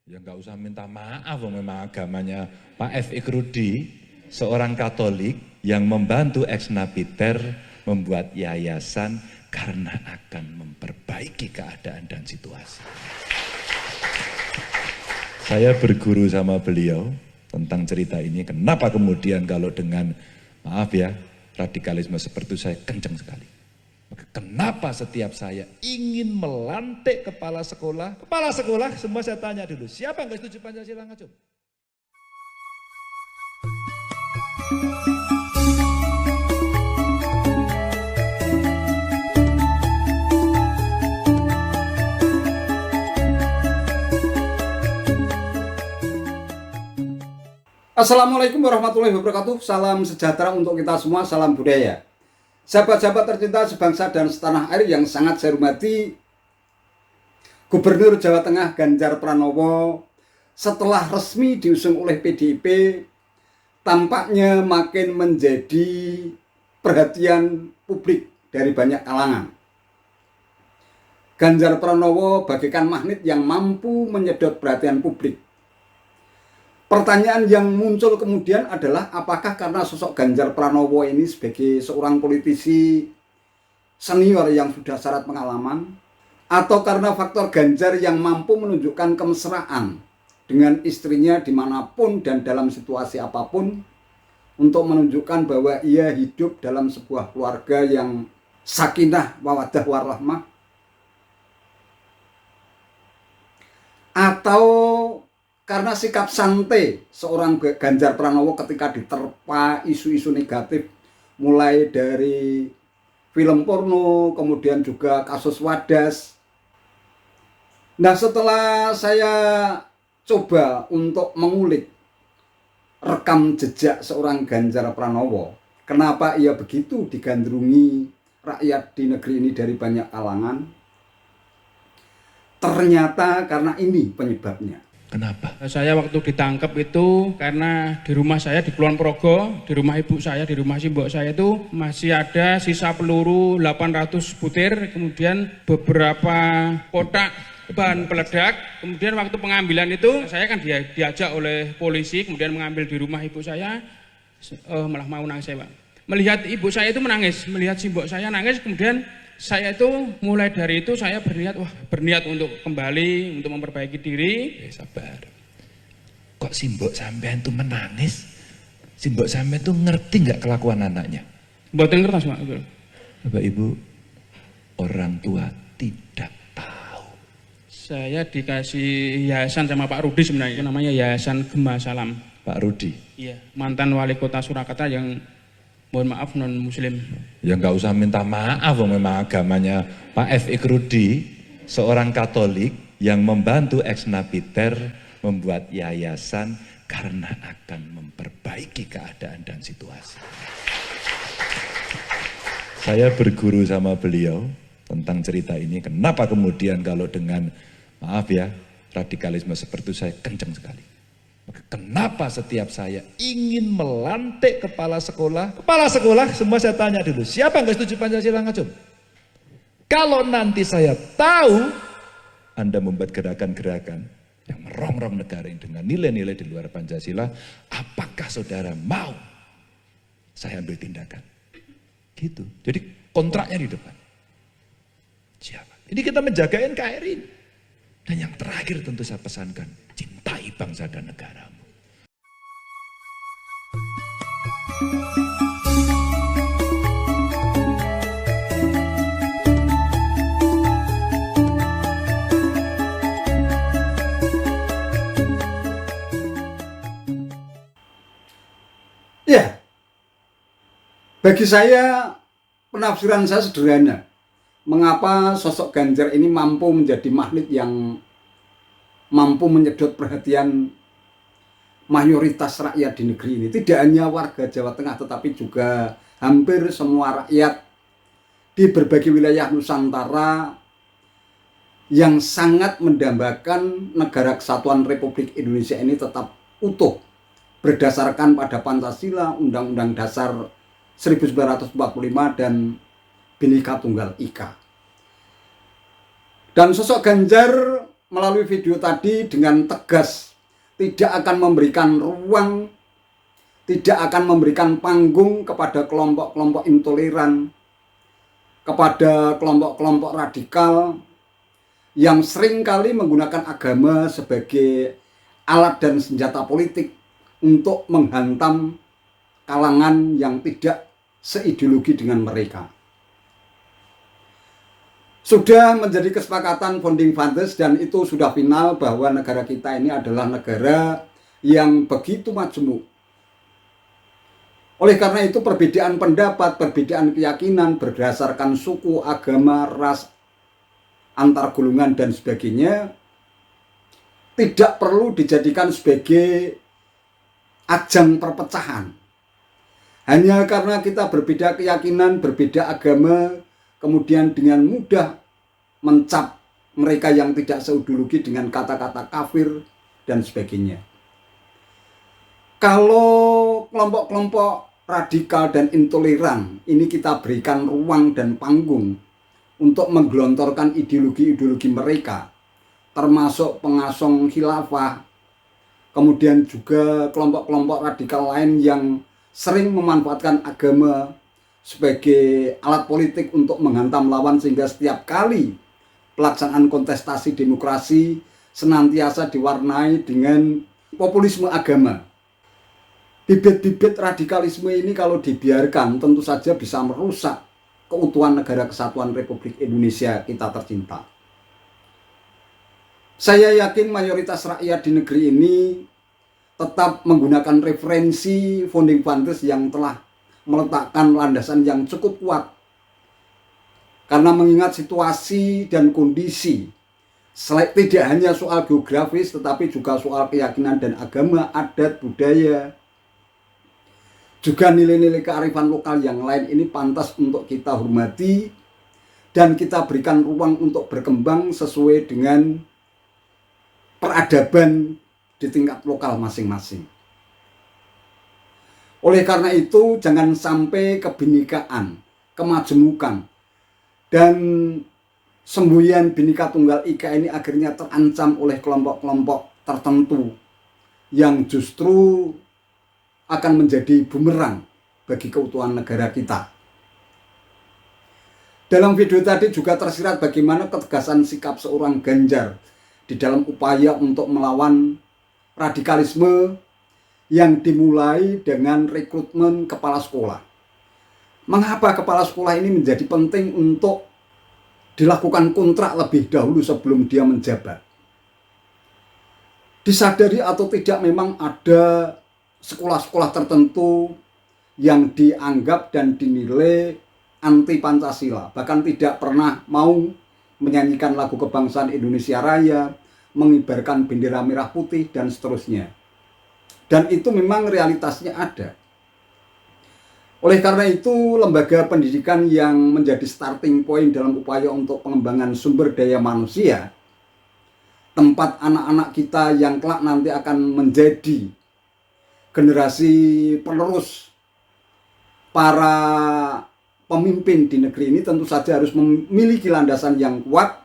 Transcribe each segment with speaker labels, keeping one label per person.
Speaker 1: Ya nggak usah minta maaf, memang agamanya Pak F. Ikrudi, seorang Katolik yang membantu ex napiter membuat yayasan karena akan memperbaiki keadaan dan situasi. Saya berguru sama beliau tentang cerita ini, kenapa kemudian kalau dengan, maaf ya, radikalisme seperti itu saya kenceng sekali. Kenapa setiap saya ingin melantik kepala sekolah, semua saya tanya dulu, siapa yang gak setuju Pancasila, ngacung?
Speaker 2: Assalamualaikum warahmatullahi wabarakatuh. Salam sejahtera untuk kita semua, salam budaya. Sahabat-sahabat tercinta sebangsa dan setanah air yang sangat saya hormati, Gubernur Jawa Tengah Ganjar Pranowo setelah resmi diusung oleh PDIP tampaknya makin menjadi perhatian publik dari banyak kalangan. Ganjar Pranowo bagaikan magnet yang mampu menyedot perhatian publik. Pertanyaan yang muncul kemudian adalah apakah karena sosok Ganjar Pranowo ini sebagai seorang politisi senior yang sudah syarat pengalaman, atau karena faktor Ganjar yang mampu menunjukkan kemesraan dengan istrinya dimanapun dan dalam situasi apapun untuk menunjukkan bahwa ia hidup dalam sebuah keluarga yang sakinah mawaddah warahmah, atau karena sikap santai seorang Ganjar Pranowo ketika diterpa isu-isu negatif mulai dari film porno, kemudian juga kasus Wadas. Nah, setelah saya coba untuk mengulik rekam jejak seorang Ganjar Pranowo, kenapa ia begitu digandrungi rakyat di negeri ini dari banyak kalangan, ternyata karena ini penyebabnya.
Speaker 1: Kenapa?
Speaker 3: Saya waktu ditangkap itu karena di rumah saya di Kulon Progo, di rumah ibu saya, di rumah simbok saya itu masih ada sisa peluru 800 butir, kemudian beberapa kotak bahan peledak. Kemudian waktu pengambilan itu saya kan diajak oleh polisi, kemudian mengambil di rumah ibu saya, malah mau nangis saya, Pak. Melihat ibu saya itu menangis, melihat simbok saya nangis, kemudian saya itu mulai dari itu saya berniat untuk kembali, untuk memperbaiki diri.
Speaker 1: Sabar. Kok simbok sampean tuh menangis? Simbok sampean tuh ngerti nggak kelakuan anaknya?
Speaker 3: Mboten ngertos, Pak.
Speaker 1: Bapak Ibu, orang tua tidak tahu.
Speaker 3: Saya dikasih yayasan sama Pak Rudi sebenarnya, namanya Yayasan Gema Salam.
Speaker 1: Pak Rudi?
Speaker 3: Iya, mantan wali kota Surakarta yang mohon maaf non muslim.
Speaker 1: Ya nggak usah minta maaf, memang agamanya Pak F. Ikrudi, seorang Katolik yang membantu ex napiter membuat yayasan karena akan memperbaiki keadaan dan situasi. Saya berguru sama beliau tentang cerita ini, kenapa kemudian kalau dengan, maaf ya, radikalisme seperti itu saya kenceng sekali. Kenapa setiap saya ingin melantik kepala sekolah, semua saya tanya dulu, siapa yang gak setuju Pancasila, ngacung? Kalau nanti saya tahu Anda membuat gerakan-gerakan yang merongrong negara ini dengan nilai-nilai di luar Pancasila, apakah saudara mau saya ambil tindakan? Gitu. Jadi kontraknya di depan. Siapa? Ini kita menjaga NKRI. Dan yang terakhir tentu saya pesankan, cintai bangsa dan negaramu.
Speaker 2: Ya, bagi saya penafsiran saya sederhana. Mengapa sosok Ganjar ini mampu menjadi magnet yang mampu menyedot perhatian mayoritas rakyat di negeri ini. Tidak hanya warga Jawa Tengah, tetapi juga hampir semua rakyat di berbagai wilayah Nusantara yang sangat mendambakan negara kesatuan Republik Indonesia ini tetap utuh berdasarkan pada Pancasila, Undang-Undang Dasar 1945 dan Bhinneka Tunggal Ika. Dan sosok Ganjar melalui video tadi dengan tegas tidak akan memberikan ruang, tidak akan memberikan panggung kepada kelompok-kelompok intoleran, kepada kelompok-kelompok radikal yang seringkali menggunakan agama sebagai alat dan senjata politik untuk menghantam kalangan yang tidak seideologi dengan mereka. Sudah menjadi kesepakatan founding fathers dan itu sudah final bahwa negara kita ini adalah negara yang begitu majemuk. Oleh karena itu perbedaan pendapat, perbedaan keyakinan berdasarkan suku, agama, ras, antar golongan dan sebagainya tidak perlu dijadikan sebagai ajang perpecahan. Hanya karena kita berbeda keyakinan, berbeda agama, kemudian dengan mudah mencap mereka yang tidak seideologi dengan kata-kata kafir dan sebagainya. Kalau kelompok-kelompok radikal dan intoleran ini kita berikan ruang dan panggung untuk menggelontorkan ideologi-ideologi mereka, termasuk pengasong khilafah, kemudian juga kelompok-kelompok radikal lain yang sering memanfaatkan agama sebagai alat politik untuk menghantam lawan, sehingga setiap kali pelaksanaan kontestasi demokrasi senantiasa diwarnai dengan populisme agama. Bibit-bibit radikalisme ini kalau dibiarkan tentu saja bisa merusak keutuhan negara kesatuan Republik Indonesia kita tercinta. Saya yakin mayoritas rakyat di negeri ini tetap menggunakan referensi founding fathers yang telah meletakkan landasan yang cukup kuat. Karena mengingat situasi dan kondisi, tidak hanya soal geografis tetapi juga soal keyakinan dan agama, adat, budaya, juga nilai-nilai kearifan lokal yang lain ini pantas untuk kita hormati dan kita berikan ruang untuk berkembang sesuai dengan peradaban di tingkat lokal masing-masing. Oleh karena itu jangan sampai kebinekaan, kemajemukan, dan semboyan Bhinneka Tunggal Ika ini akhirnya terancam oleh kelompok-kelompok tertentu yang justru akan menjadi bumerang bagi keutuhan negara kita. Dalam video tadi juga tersirat bagaimana ketegasan sikap seorang Ganjar di dalam upaya untuk melawan radikalisme yang dimulai dengan rekrutmen kepala sekolah. Mengapa kepala sekolah ini menjadi penting untuk dilakukan kontrak lebih dahulu sebelum dia menjabat? Disadari atau tidak, memang ada sekolah-sekolah tertentu yang dianggap dan dinilai anti Pancasila, bahkan tidak pernah mau menyanyikan lagu kebangsaan Indonesia Raya, mengibarkan bendera merah putih, dan seterusnya. Dan itu memang realitasnya ada. Oleh karena itu, lembaga pendidikan yang menjadi starting point dalam upaya untuk pengembangan sumber daya manusia, tempat anak-anak kita yang kelak nanti akan menjadi generasi penerus para pemimpin di negeri ini, tentu saja harus memiliki landasan yang kuat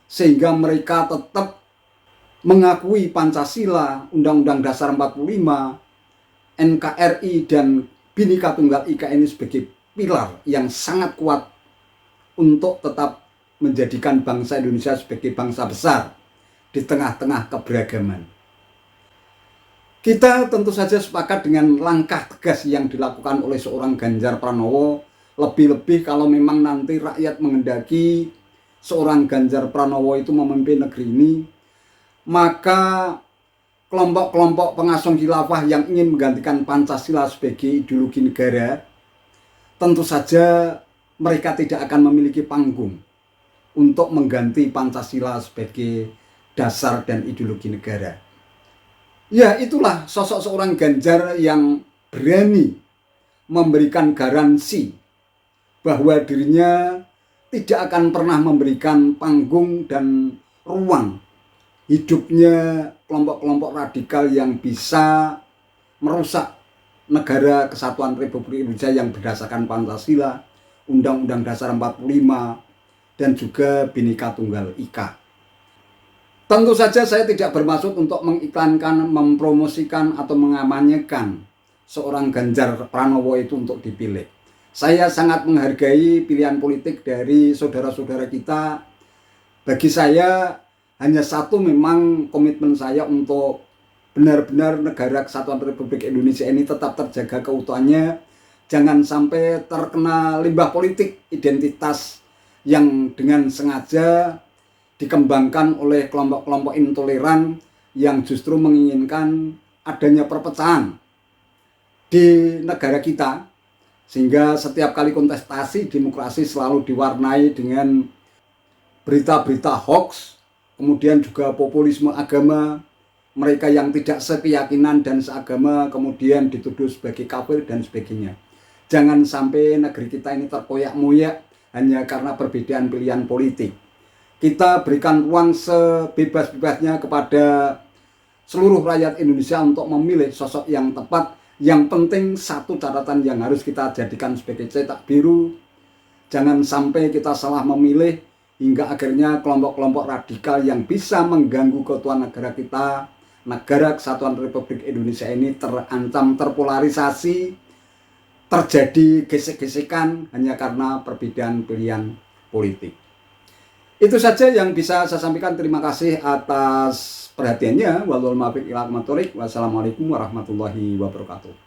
Speaker 2: sehingga mereka tetap mengakui Pancasila, Undang-Undang Dasar 45, NKRI, dan Bhinneka Tunggal Ika ini sebagai pilar yang sangat kuat untuk tetap menjadikan bangsa Indonesia sebagai bangsa besar di tengah-tengah keberagaman. Kita tentu saja sepakat dengan langkah tegas yang dilakukan oleh seorang Ganjar Pranowo, lebih-lebih kalau memang nanti rakyat menghendaki seorang Ganjar Pranowo itu memimpin negeri ini, maka kelompok-kelompok pengasong khilafah yang ingin menggantikan Pancasila sebagai ideologi negara, tentu saja mereka tidak akan memiliki panggung untuk mengganti Pancasila sebagai dasar dan ideologi negara. Ya, itulah sosok seorang Ganjar yang berani memberikan garansi bahwa dirinya tidak akan pernah memberikan panggung dan ruang hidupnya kelompok-kelompok radikal yang bisa merusak negara kesatuan Republik Indonesia yang berdasarkan Pancasila, Undang-Undang Dasar 45, dan juga Bhinneka Tunggal Ika. Tentu saja saya tidak bermaksud untuk mengiklankan, mempromosikan atau mengamanyekan seorang Ganjar Pranowo itu untuk dipilih. Saya sangat menghargai pilihan politik dari saudara-saudara kita. Bagi saya hanya satu memang komitmen saya untuk benar-benar negara kesatuan Republik Indonesia ini tetap terjaga keutuhannya. Jangan sampai terkena limbah politik identitas yang dengan sengaja dikembangkan oleh kelompok-kelompok intoleran yang justru menginginkan adanya perpecahan di negara kita, sehingga setiap kali kontestasi demokrasi selalu diwarnai dengan berita-berita hoax, kemudian juga populisme agama, mereka yang tidak sekeyakinan dan seagama kemudian dituduh sebagai kafir dan sebagainya. Jangan sampai negeri kita ini terkoyak-moyak hanya karena perbedaan pilihan politik. Kita berikan ruang sebebas-bebasnya kepada seluruh rakyat Indonesia untuk memilih sosok yang tepat. Yang penting satu catatan yang harus kita jadikan sebagai cetak biru, jangan sampai kita salah memilih hingga akhirnya kelompok-kelompok radikal yang bisa mengganggu keutuhan negara kita, negara kesatuan Republik Indonesia ini terancam terpolarisasi, terjadi gesek-gesekan hanya karena perbedaan pilihan politik. Itu saja yang bisa saya sampaikan. Terima kasih atas perhatiannya. Wassalamualaikum warahmatullahi wabarakatuh.